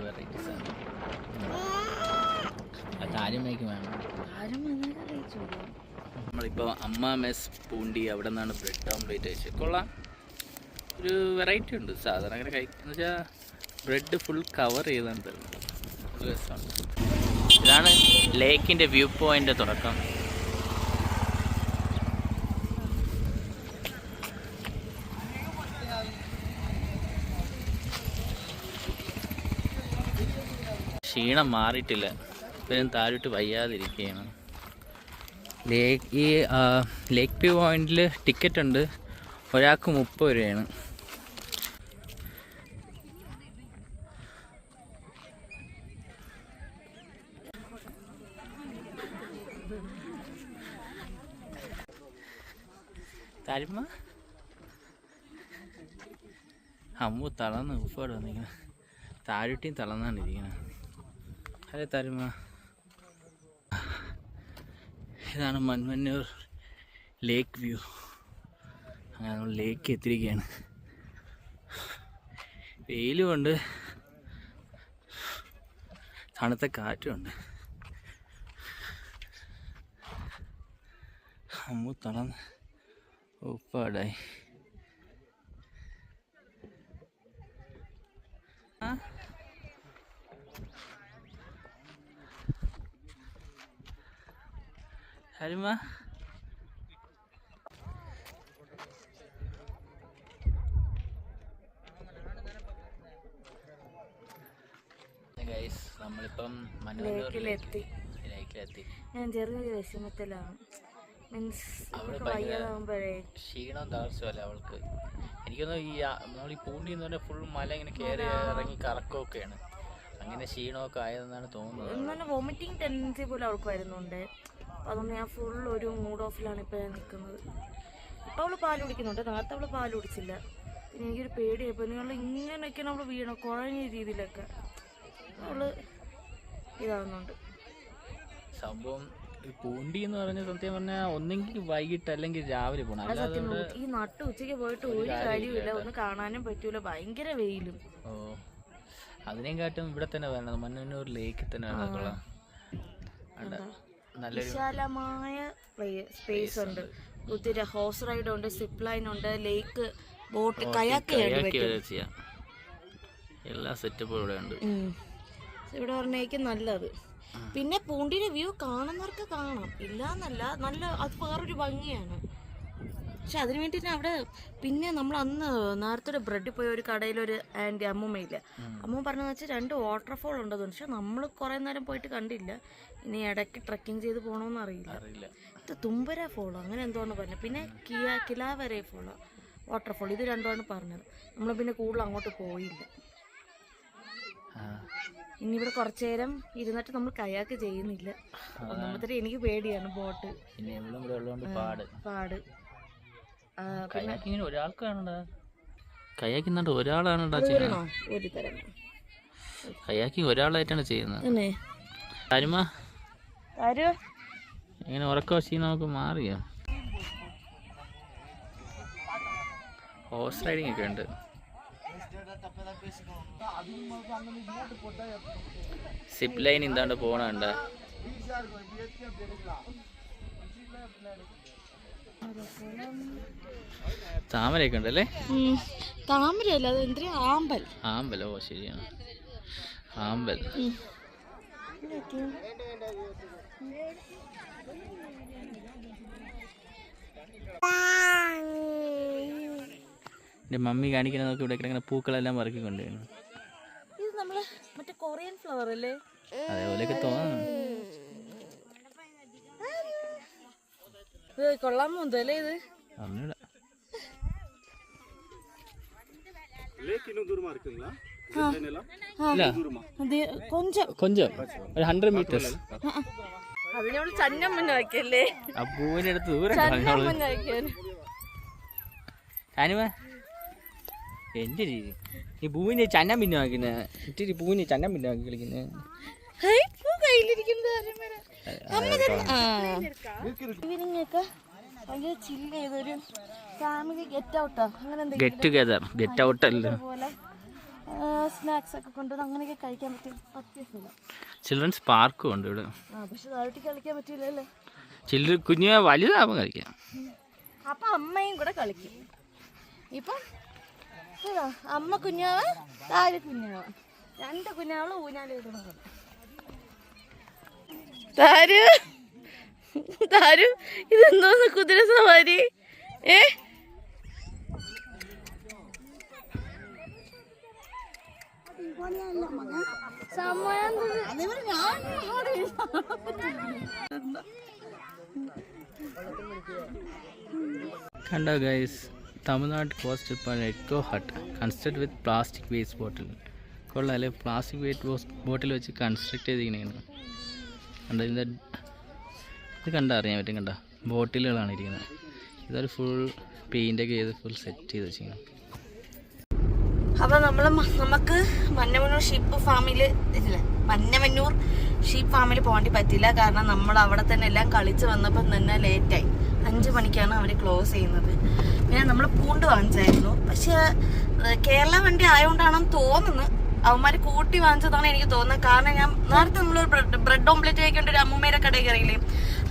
വെറൈറ്റീസാണ്. താരമേക്ക് വേണം. നമ്മളിപ്പോൾ അമ്മ മെസ് പൂണ്ടി, അവിടെ നിന്നാണ് ബ്രെഡ് ഓംലേറ്റ് കഴിച്ചത്. കൊള്ളാം, ഒരു വെറൈറ്റി ഉണ്ട്. സാധാരണ അങ്ങനെ കഴിക്കുന്ന വെച്ചാൽ ബ്രെഡ് ഫുൾ കവർ ചെയ്താണ് തരുന്നത്. രസമാണ്. ഇതാണ് ലേക്കിൻ്റെ വ്യൂ പോയിൻ്റ് തുടക്കം. ക്ഷീണം മാറിയിട്ടില്ല, ഇപ്പം താഴോട്ട് വയ്യാതിരിക്കുകയാണ്. ലേക്ക് വ്യൂ പോയിന്റിൽ ടിക്കറ്റ് ഉണ്ട്, ഒരാൾക്ക് 30 രൂപയാണ്. താരിമ്മ അമ്മു തളർന്ന് ഉപ്പാട് വന്നിരിക്കണം. താഴോട്ടിയും തളർന്നാണ്ടിരിക്കണം. അതെ താരിമ്മ, ഇതാണ് മൺമന്നൂർ ലേക്ക് വ്യൂ. അങ്ങനെ നമ്മൾ ലേക്ക് എത്തിയിരിക്കുകയാണ്. വെയിലുമുണ്ട്, തണുത്ത കാറ്റുമുണ്ട്. അമ്മു തളർന്ന് ഉപ്പാടായി. ഹരിമ നമ്മളിപ്പം ലേക്കിലെത്തി. ഞാൻ ചെറിയൊരു വിഷമത്തിലാണ്. ക്ഷീണം തളർച്ചയല്ല അവൾക്ക്. എനിക്കൊന്നും നമ്മൾ ഈ പൂണ്ടി എന്ന് പറഞ്ഞാൽ ഫുൾ മല ഇങ്ങനെ കയറി ഇറങ്ങി കറക്കമൊക്കെയാണ്. അങ്ങനെ ക്ഷീണമൊക്കെ ആയതെന്നാണ് തോന്നുന്നത്. എന്നാലും വോമിറ്റിംഗ് ടെൻഡൻസി പോലും അവൾക്ക് വരുന്നുണ്ട്. അതുകൊണ്ട് ഞാൻ ഫുൾ ഒരു മൂഡ് ഓഫിലാണ് ഇപ്പോൾ ഞാൻ നിൽക്കുന്നത്. ഇപ്പം അവൾ പാല് കുടിക്കുന്നുണ്ട്, നേരത്തെ അവൾ പാല് കുടിച്ചില്ല. പിന്നെ എനിക്കൊരു പേടിയായപ്പോൾ നിങ്ങൾ ഇങ്ങനെയൊക്കെ നമ്മൾ വീണ കുഴഞ്ഞ രീതിയിലൊക്കെ അവൾ ഇതാവുന്നുണ്ട്. സംഭവം പൂണ്ടി എന്ന് പറഞ്ഞ സത്യം പറഞ്ഞാൽ ഒന്നെങ്കിൽ വൈകിട്ട് അല്ലെങ്കിൽ രാവിലെ പോകണം. അത് അല്ലാതെ സത്യം ഈ നട്ടു ഉച്ചയ്ക്ക് പോയിട്ട് ഒരു കാര്യമില്ല, ഒന്ന് കാണാനും പറ്റൂല, ഭയങ്കര വെയിലും. ഓ അതിനെയും കാട്ടും ഇവിടെ തന്നെ വരണം, മന്നന്നൂർ ലേക്കിൽ തന്നെ വേണം. നല്ലൊരു വിശാലമായ സ്പേസ് ഉണ്ട്, ഒത്തിരി ഹോഴ്സ് റൈഡ് ഉണ്ട്, സിപ്പ് ലൈൻ ഉണ്ട്, ലേക്ക്, ബോട്ട്, കയാക്ക് ചെയ്യാം. എല്ലാ സെറ്റപ്പും ഇവിടെ ഉണ്ട്. ഇവിടെ പറഞ്ഞേക്കും നല്ലത്. പിന്നെ പൂണ്ടിയുടെ വ്യൂ കാണുന്നവർക്ക് കാണാം, ഇല്ലാന്നല്ല, നല്ല അത് വേറൊരു ഭംഗിയാണ്. പക്ഷെ അതിന് വേണ്ടിയിട്ട് അവിടെ പിന്നെ നമ്മൾ അന്ന് നേരത്തെ ബ്രെഡിൽ പോയ ഒരു കടയിലൊരു ആൻറ്റി അമ്മൂമ്മയില്ല, അമ്മൂമ്മ പറഞ്ഞതെന്ന് വെച്ചാൽ 2 വാട്ടർഫോൾ ഉണ്ടെന്ന്. പക്ഷെ നമ്മൾ കുറേ നേരം പോയിട്ട് കണ്ടില്ല. ഇനി ഇടയ്ക്ക് ട്രക്കിങ് ചെയ്ത് പോകണമെന്ന് അറിയില്ല. ഇത് തുമ്പര ഫോളോ അങ്ങനെ എന്തോന്ന് പറഞ്ഞത്. പിന്നെ കിലാവരെ ഫോളോ വാട്ടർഫോൾ, ഇത് രണ്ടുമാണ് പറഞ്ഞത്. നമ്മൾ പിന്നെ കൂടുതൽ അങ്ങോട്ട് പോയില്ല. ഇനി ഇവിടെ കുറച്ചു നേരം ഇരുന്നിട്ട് നമ്മൾ കയാക്ക് ചെയ്യുന്നില്ല. ഒന്നാമത്തെ എനിക്ക് പേടിയാണ് ബോട്ട്, പാട്. കയാക്കിങ്ങിന് ഒരാൾക്കാണ്, കയാക്കിന്നുണ്ട് ഒരാളാണ് ഒരു തരം കയാക്കിങ് ഒരാളായിട്ടാണ് ചെയ്യുന്നത്. ഇങ്ങനെ ഉറക്കം വെച്ച് നമുക്ക് മാറിയോ. ഹോഴ്സ് റൈഡിങ് ഒക്കെ ഉണ്ട്. സിപ്പ് ലൈൻ ഇന്താണ്ട് പോണുണ്ട്. താമരയൊക്കെ ഉണ്ടല്ലേ. താമരയല്ല, അത് എന്തിനാ, ആമ്പൽ. ആമ്പലോ, ശരിയാണ്, ആമ്പൽ. എൻ്റെ മമ്മി കാണിക്കുന്നത് നോക്കി, ഇവിടെ കിടക്കുന്ന പൂക്കളെല്ലാം പറക്കിക്കൊണ്ടുവരുന്നു. ഇത് നമ്മള് മറ്റേ കൊറിയൻ ഫ്ലവർ അല്ലേ, അതേപോലെയൊക്കെ തോന്നുന്നു. കൊള്ളാമോ അല്ലേ ഇത്. കൊഞ്ചം ഒരു 100 മീറ്റേഴ്സ്. അതിനോട് ചന്നമ്മനാക്കിയല്ലേ, ആ പൂവിന്റെ അടുത്ത് ദൂരം എന്റെ രീതി. ഈ പൂവിനെ ചന്നം പിന്നെ വാങ്ങിക്കുന്ന ഇത്തിരി പൂവിനെ ചന്നം പിന്നെ വാങ്ങി കളിക്കുന്നത്. ഗെറ്റ് ടുഗദർ, ഗെറ്റ് ഔട്ട് അല്ല, സ്നാക്സ് ഒക്കെ കൊണ്ടുവന്ന് അങ്ങനെയൊക്കെ കഴിക്കാൻ പറ്റിയ ചിൽഡ്രൻസ് പാർക്കും ഉണ്ട് ഇവിടെ. പക്ഷെ താഴോട്ട് കളിക്കാൻ പറ്റില്ലല്ലേ, കുഞ്ഞു വലുതാവുമ്പോൾ കളിക്കാം. അപ്പൊ അമ്മയും കൂടെ കളിക്കും. ഇപ്പം അമ്മ കുഞ്ഞാവ, താഴെ കുഞ്ഞാവ, 2 കുഞ്ഞാവള് ഊഞ്ഞാല് താരു. ഇതെന്തോന്ന് കുതിര സവാരി? കണ്ടോ guys, Tamil Nadu coast eco hut construct with plastic waste bottle. കൊള്ളാല്ലേ, പ്ലാസ്റ്റിക് വേസ്റ്റ് ബോട്ടിൽ വെച്ച് കൺസ്ട്രക്ട് ചെയ്തിരിക്കണേന്ന് കണ്ടോ. ഇത് കണ്ടാൽ അറിയാൻ പറ്റും. കണ്ടോ, ബോട്ടിലുകളാണ് ഇരിക്കുന്നത്. ഇതൊരു ഫുൾ പെയിൻ്റൊക്കെ ചെയ്ത് ഫുൾ സെറ്റ് ചെയ്ത് വെച്ചിരിക്കണം. അപ്പോൾ നമുക്ക് മന്നമന്നൂർ ഷീപ്പ് ഫാമിൽ ഇല്ല, മന്നമന്നൂർ ഷീപ്പ് ഫാമിൽ പോകേണ്ടി പറ്റില്ല. കാരണം നമ്മൾ അവിടെ തന്നെ എല്ലാം കളിച്ച് വന്നപ്പം തന്നെ ലേറ്റായി. 5 മണിക്കാണ് അവർ ക്ലോസ് ചെയ്യുന്നത്. പിന്നെ നമ്മൾ പൂണ്ട് വാങ്ങിച്ചായിരുന്നു. പക്ഷേ കേരള വണ്ടി ആയതുകൊണ്ടാണെന്ന് തോന്നുന്നു, അവന്മാർ കൂട്ടി വാങ്ങിച്ചതാണ് എനിക്ക് തോന്നുന്നത്. കാരണം ഞാൻ നേരത്തെ നമ്മളൊരു ബ്രെഡ് ഓംലെറ്റ് കഴിക്കേണ്ട ഒരു അമ്മൂമ്മയുടെ കടയിൽ കയറിയില്ലേ,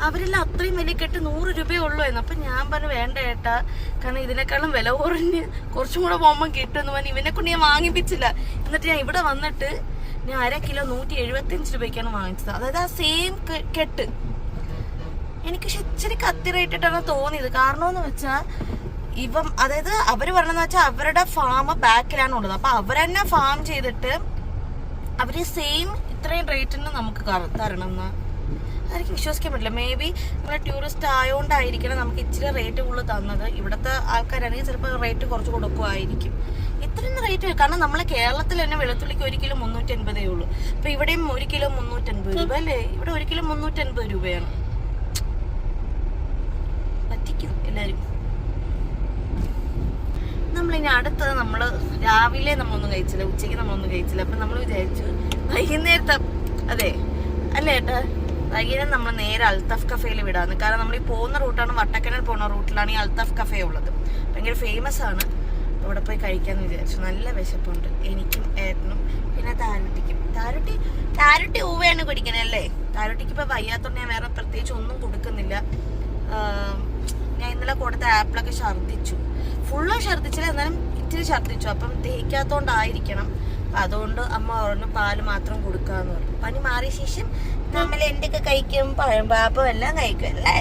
അവരെല്ലാം അത്രയും വലിയ കെട്ട് 100 രൂപയേ ഉള്ളൂ എന്ന്. അപ്പം ഞാൻ പറഞ്ഞു വേണ്ട ഏട്ടാ, കാരണം ഇതിനേക്കാളും വില കുറഞ്ഞ് കുറച്ചും കൂടെ പോകുമ്പം കിട്ടുമെന്ന് പറഞ്ഞ് ഇവനെ കൊണ്ട് ഞാൻ വാങ്ങിപ്പിച്ചില്ല. എന്നിട്ട് ഞാൻ ഇവിടെ വന്നിട്ട് ഞാൻ 1/2 കിലോ 175 രൂപയ്ക്കാണ് വാങ്ങിച്ചത്. അതായത് ആ സെയിം കെട്ട്. എനിക്ക് ഇച്ചിരി കത്തി റേറ്റിട്ടാണ് തോന്നിയത്. കാരണമെന്ന് വെച്ചാൽ അതായത് അവർ പറഞ്ഞതെന്ന് വെച്ചാൽ അവരുടെ ഫാം ബാക്കിലാണ് ഉള്ളത്. അപ്പൊ അവരെന്നെ ഫാം ചെയ്തിട്ട് അവര് സെയിം ഇത്രയും റേറ്റിന് നമുക്ക് തരണം എന്ന് അതെനിക്ക് വിശ്വസിക്കാൻ പറ്റില്ല. മേ ബി നമ്മളെ ടൂറിസ്റ്റ് ആയതുകൊണ്ടായിരിക്കണം നമുക്ക് ഇച്ചിരി റേറ്റ് കൂടുതൽ തന്നത്. ഇവിടുത്തെ ആൾക്കാരാണെങ്കിൽ ചിലപ്പോൾ റേറ്റ് കുറച്ച് കൊടുക്കുമായിരിക്കും. ഇത്രയും റേറ്റ്, കാരണം നമ്മളെ കേരളത്തിൽ തന്നെ വെളുത്തുള്ളിക്ക് 1 കിലോ 350 ഉള്ളൂ. അപ്പൊ ഇവിടെയും 1 കിലോ 350 രൂപ അല്ലേ, ഇവിടെ 1 കിലോ 350 രൂപയാണ്. പറ്റിക്കും എല്ലാരും. നമ്മളിനി അടുത്തത് രാവിലെ നമ്മളൊന്നും കഴിച്ചില്ല, ഉച്ചയ്ക്ക് നമ്മളൊന്നും കഴിച്ചില്ല. അപ്പൊ നമ്മൾ വിചാരിച്ചു വൈകുന്നേരത്തെ, അതെ അല്ലേ ഏട്ടാ, വൈകുന്നേരം നമ്മൾ നേരെ അൽത്തഫ് കഫേയിൽ വിടാന്ന്. കാരണം നമ്മൾ ഈ പോകുന്ന റൂട്ടാണ്, വട്ടക്കനൽ പോകുന്ന റൂട്ടിലാണ് ഈ അൽത്തഫ് കഫേ ഉള്ളത്. ഭയങ്കര ഫേമസ് ആണ്. അവിടെ പോയി കഴിക്കാന്ന് വിചാരിച്ചു. നല്ല വിശപ്പുണ്ട് എനിക്കും ഏട്ടനും പിന്നെ താരുട്ടിക്കും. താരുട്ടി ഊവയാണ് കുടിക്കണല്ലേ. താരുട്ടിക്ക് ഇപ്പൊ വയ്യാത്തോണ്ട് ഞാൻ വേറെ പ്രത്യേകിച്ച് ഒന്നും കൊടുക്കുന്നില്ല. ഞാൻ ഇന്നലെ കൊടുത്ത ആപ്പിളൊക്കെ ഛർദ്ദിച്ചു. ഫുള്ളും ഛർദ്ദിച്ചില്ല, എന്നാലും ഇത്തിരി ഛർദ്ദിച്ചു. അപ്പം ദഹിക്കാത്തോണ്ടായിരിക്കണം. അതുകൊണ്ട് അമ്മ പറഞ്ഞു പാല് മാത്രം കൊടുക്കാന്ന് പറഞ്ഞു. പനി മാറിയ ശേഷം നമ്മൾ എന്തൊക്കെ കഴിക്കും, പഴം പാപ്പം എല്ലാം കഴിക്കും അല്ലേ.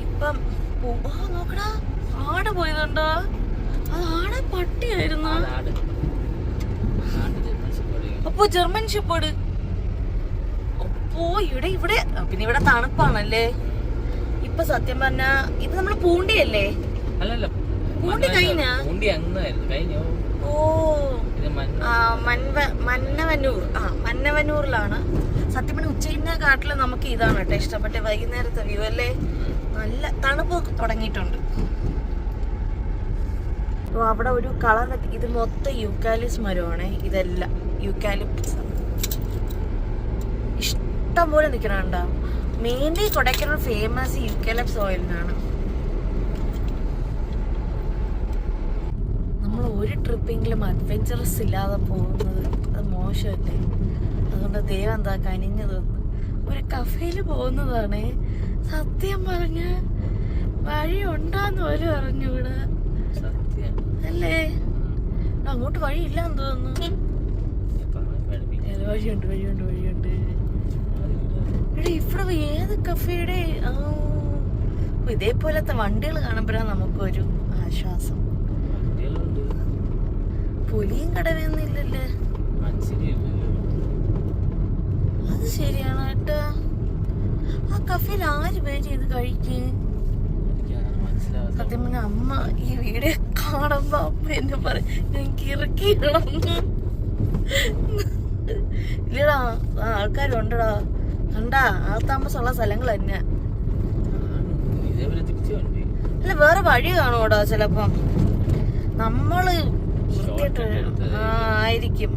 ഇപ്പം നോക്കടാ, ആട് പോയതുണ്ടോ? അത് ആടെ പട്ടിയായിരുന്നു. അപ്പൊ ജർമ്മൻ ഷെപ്പേർഡ്. അപ്പോ ഇവിടെ പിന്നെ ഇവിടെ തണുപ്പാണല്ലേ ഇപ്പൊ. സത്യം പറഞ്ഞാ ഇത് നമ്മള് പൂണ്ടിയല്ലേ? പൂണ്ടി കഴിഞ്ഞോ? ഓ മന്നവന്നൂർ. മന്നവന്നൂരിലാണ്. സത്യം പറഞ്ഞ ഉച്ചയിന്റെ കാട്ടില് നമുക്ക് ഇതാണ് കേട്ടോ ഇഷ്ടപ്പെട്ട വൈകുന്നേരത്തെ വ്യൂ അല്ലേ. നല്ല തണുപ്പ് തുടങ്ങിയിട്ടുണ്ട്. അപ്പോൾ അവിടെ ഒരു കളർ, ഇത് മൊത്തം യൂക്കാലിപ്സ് മരമാണ്. ഇതെല്ലാം യൂക്കാലിപ്സ് ഇഷ്ടം പോലെ നിൽക്കണുണ്ടാവും. മെയിൻലി കൊടൈക്കനാൽ ഫേമസ് യൂക്കാലിപ്സ് ഓയിലിനാണ്. നമ്മൾ ഒരു ട്രിപ്പെങ്കിലും അഡ്വെഞ്ചറസ് ഇല്ലാതെ പോകുന്നത് അത് മോശമല്ലേ. അതുകൊണ്ട് ദൈവം എന്താ കനിഞ്ഞു തന്നു. ഒരു കഫേയിൽ പോകുന്നതാണ്. സത്യം പറഞ്ഞ വഴി ഉണ്ടാന്ന് പോലും അറിഞ്ഞൂടാ അല്ലേ. അങ്ങോട്ട് വഴിയില്ലാന്ന് തോന്നുന്നു. വഴിയുണ്ട്. ഇവിടെ ഏത് കഫേയുടെ ഇതേപോലത്തെ വണ്ടികൾ കാണുമ്പോഴാണ് നമുക്കൊരു ആശ്വാസം. പുലിയും കടവൊന്നും ഇല്ലല്ലേ. അത് ശരിയാണ് കേട്ടോ. ആ കഫേയിൽ 6 പേര് ഇത് കഴിക്കേ. സത്യം പറഞ്ഞ അമ്മ ഈ വീഡിയോ കാണുമ്പോ അമ്മ എന്നെ പറയും എനിക്ക് ഇറക്കിയിടണം. ഇല്ലടാ ആൾക്കാരുണ്ടടാ, കണ്ടാ ആൾ താമസമുള്ള സ്ഥലങ്ങൾ തന്നെ. അല്ല വേറെ വഴി കാണുമോടാ ചിലപ്പം. നമ്മള് ആയിരിക്കും.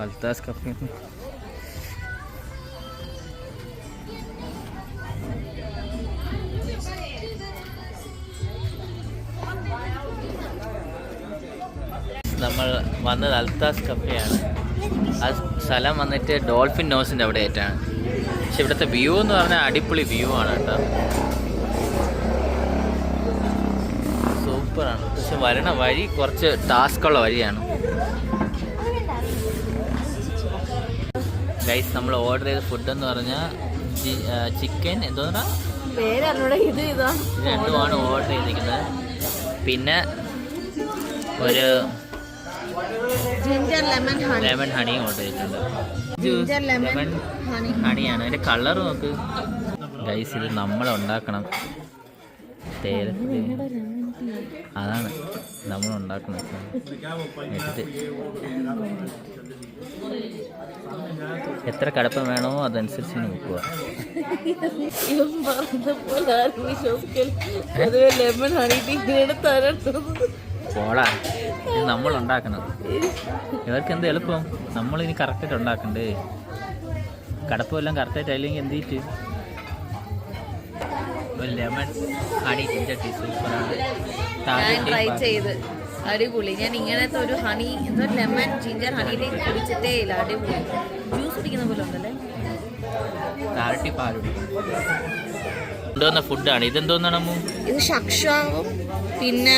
അൽത്താസ് കഫേ. നമ്മൾ വന്നത് അൽത്താസ് കഫേയാണ്. ആ സ്ഥലം വന്നിട്ട് ഡോൾഫിൻ നോസിൻ്റെ അവിടെ ആയിട്ടാണ്. പക്ഷെ ഇവിടുത്തെ വ്യൂ എന്ന് പറഞ്ഞാൽ അടിപൊളി വ്യൂ ആണ് കേട്ടോ. സൂപ്പറാണ്. പക്ഷെ വരണ വഴി കുറച്ച് ടാസ്ക്കുള്ള വഴിയാണ്. ഗൈസ് നമ്മൾ ഓർഡർ ചെയ്ത ഫുഡ് എന്ന് പറഞ്ഞാൽ ചിക്കൻ എന്തോന്നാ ഇത് രണ്ടുമാണ് ഓർഡർ ചെയ്തിരിക്കുന്നത്. പിന്നെ ഒരു ലെമൺ ഹണിയും ഓർഡർ ചെയ്തിട്ടുണ്ട്. ലെമൺ ഹണിയാണ്. അതിന്റെ കളർ നോക്ക് ഗൈസ്. ഇത് നമ്മൾ ഉണ്ടാക്കണം. അതാണ് നമ്മൾ ഉണ്ടാക്കണം. എത്ര കടപ്പം വേണോ അതനുസരിച്ച് നോക്കുക. പോളാ ഇത് നമ്മൾ ഉണ്ടാക്കണം. ഇവർക്ക് എന്ത് എളുപ്പം, നമ്മളിനി കറക്റ്റായിട്ട് ഉണ്ടാക്കണ്ടേ. കടപ്പെല്ലാം കറക്റ്റായിട്ട് അല്ലെങ്കിൽ എന്ത് ചെയ്തിട്ട് ലെമൺ ഹണി ജിഞ്ചർ ടീ സൂപ്പറാണ്. ട്രൈ ചെയ്ത് അടിപൊളി. ഞാൻ ഇങ്ങനത്തെ ഒരു ഹണി എന്തോ ലെമൺ ജിഞ്ചർ ഹണിയിലേക്ക് കുടിച്ചിട്ടേ ഇല്ല. അടിപൊളി. ജ്യൂസ് കുടിക്കുന്ന പോലെ ഉണ്ടല്ലേ. താരട്ടി പാലുടി കൊണ്ടുവന്ന ഫുഡാണ്. ഇതെന്തോന്നാണ് അമ്മു? ഇത് ഷക്ഷാവും പിന്നെ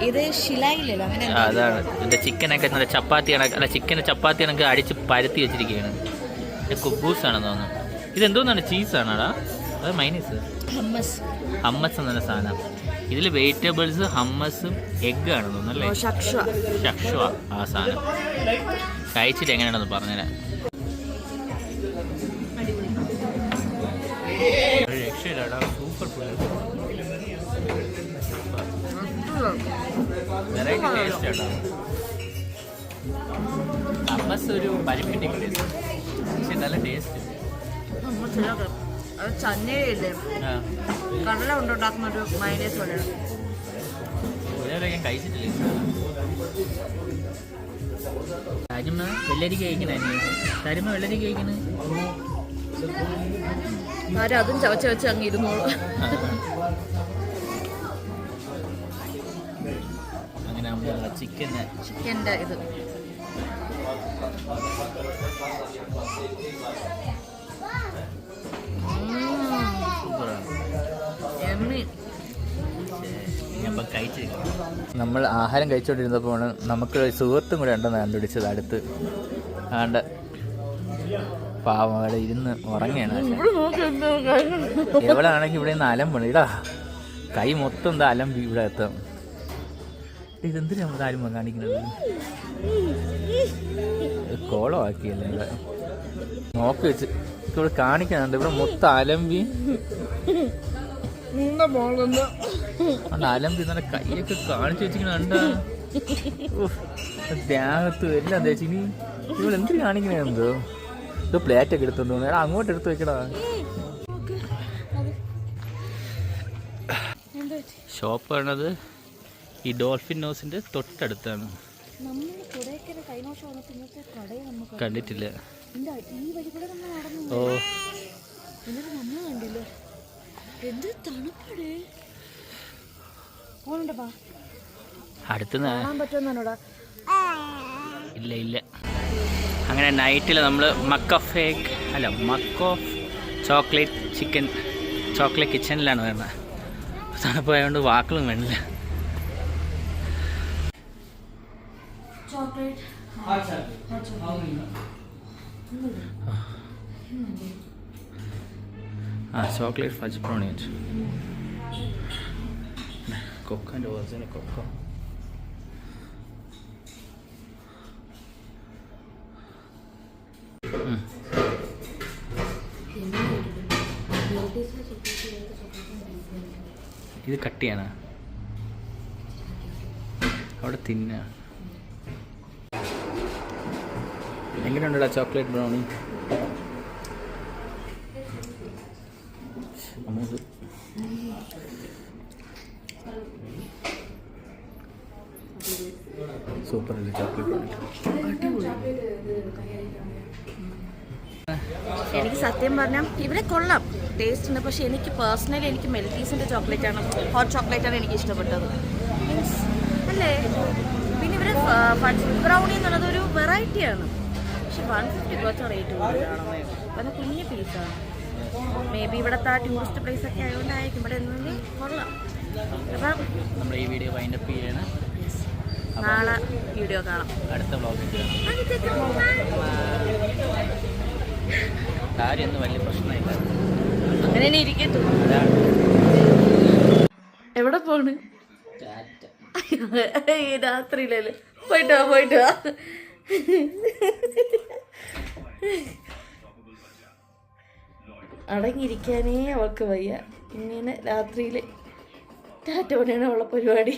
ഇത് ഷിലായില്ലല്ലോ അങ്ങനെ. അതാണ് ഇതിന്റെ ചിക്കനൊക്കെ നല്ല ചപ്പാത്തിയാണ്. അല്ല ചിക്കൻ്റെ ചപ്പാത്തി കണക്ക് അടിച്ച് പരത്തി വെച്ചിരിക്കുകയാണ്. കുബൂസ് ആണെന്ന് തോന്നുന്നു. ഇതെന്തോന്നാണ്? ചീസാണോടാ അത് മൈനീസ്? ഹമ്മസ് എന്ന സാധനം. ഇതിൽ വെജിറ്റബിൾസ് ഹമ്മസും എഗ് ആണ് തോന്നുന്നല്ലേ. ഷക്ഷ ആ സാധനം കഴിച്ചിട്ട് എങ്ങനെയാണെന്ന് പറഞ്ഞുതരാം. രക്ഷയില്ലാടാ, സൂപ്പർ ഫുഡ്. വെറൈറ്റി ടേസ്റ്റ് ആട്ടോ. അമ്മസ് ഒരു പരിപ്പിൻ്റെ ടേസ്റ്റ്, പക്ഷെ നല്ല ടേസ്റ്റ്. അത് ചന്നയില്ലേ, കടല കൊണ്ടുണ്ടാക്കുന്ന ഒരു മൈനേസ് പോലെയാണ്. ഇതേപോലെ ഞാൻ കഴിച്ചിട്ടില്ല. തരുമ വെള്ളരി കഴിക്കണേ, തരുമ വെള്ളരി കഴിക്കണേ. ആരും അതും ചവച്ച് വെച്ച് അങ്ങ് ഇരുന്നോളൂ. അങ്ങനെ നമ്മൾ ചിക്കൻ്റെ ഇത് നമ്മൾ ആഹാരം കഴിച്ചുകൊണ്ടിരുന്നപ്പോൾ നമുക്ക് സുഹൃത്തും കൂടെ ഉണ്ടെന്ന് കണ്ടുപിടിച്ചത് അടുത്ത്. ആണ്ട് പാവം അവിടെ ഇരുന്ന് ഉറങ്ങുകയാണ്. എവിടെയാണെങ്കിൽ ഇവിടെ നിന്ന് അലമ്പണം. ഇടാ കൈ മൊത്തം എന്താ അലമ്പി ഇവിടെ എത്താം. ഇതെന്തിനാ നമ്മൾ ആരും കാണിക്കുന്നത്? കോളമാക്കിയല്ലേ ഇവിടെ നോക്കി വെച്ച് ഇവിടെ കാണിക്കുന്നുണ്ട്. ഇവിടെ മൊത്തം അലമ്പി അലമ്പി നല്ല കൈയൊക്കെ കാണിച്ചു വെച്ചിരിക്കണ. ദേഹത്ത് എല്ലാം തേച്ച്. ഇനി ഇവിടെ എന്ത് കാണിക്കണേ എന്തോ ഇത് പ്ലേറ്റൊക്കെ എടുത്തോണ്ട് എടാ അങ്ങോട്ട് എടുത്ത് വെക്കടാ. ഷോപ്പ് ആണത് ഈ ഡോൾഫിൻ നോസിന്റെ തൊട്ടടുത്താണ്. കണ്ടിട്ടില്ല. ഓ അടുത്ത് ഇല്ല ഇല്ല. അങ്ങനെ നൈറ്റിൽ നമ്മൾ മക്കോഫ് ചോക്ലേറ്റ് കിച്ചണിലാണ് വരുന്നത്. തണുപ്പായതുകൊണ്ട് വാക്കുകളും വേണ്ടില്ല. ചോക്ലേറ്റ് ഫജ് ബ്രൗണി, കൊക്കോൻ്റെ ഒറിജിനൽ കൊക്കോ. ഇത് കട്ടിയാണ് അവിടെ തിന്ന. എങ്ങനെയുണ്ടോ ചോക്ലേറ്റ് ബ്രൗണി? സൂപ്പർ അല്ലേ ചോക്ലേറ്റ് ബ്രൗണി? എനിക്ക് സത്യം പറഞ്ഞാൽ ഇവിടെ കൊള്ളാം, ടേസ്റ്റ് ഉണ്ട്. പക്ഷെ എനിക്ക് പേഴ്സണലി എനിക്ക് മെൽറ്റീസിൻ്റെ ചോക്ലേറ്റാണ്, ഹോട്ട് ചോക്ലേറ്റാണ് എനിക്ക് ഇഷ്ടപ്പെട്ടത്. മീൻസ് അല്ലേ. പിന്നെ ഇവിടെ ഫഡ്ജ് ബ്രൗണി എന്നുള്ളത് ഒരു വെറൈറ്റിയാണ്. പക്ഷെ 150 കുറച്ച് റേറ്റ് കൂടുതലാണോ? അത് കുഞ്ഞ് പീസാണ്. മേ ബി ഇവിടുത്തെ ടൂറിസ്റ്റ് പ്ലേസ് ഒക്കെ ആയതുകൊണ്ടായിരിക്കും ഇവിടെ നിന്ന് കൊള്ളാം. അപ്പം നമ്മുടെ ഈ വീഡിയോ വൈൻഡപ്പ് ചെയ്യാണ്. നാളെ വീഡിയോ കാണാം, അടുത്ത വ്ളോഗിൽ കാര്യമൊന്നും വലിയ പ്രശ്നമില്ല. അങ്ങനെ തന്നെ ഇരിക്കട്ടു. എവിടെ പോണ്? രാത്രിയിലല്ലേ? പോയിട്ട് വാ. അടങ്ങിയിരിക്കാനേ അവൾക്ക് വയ്യ. ഇങ്ങനെ രാത്രിയിൽ ടാറ്റ പണിയാണ് അവളെ പരിപാടി.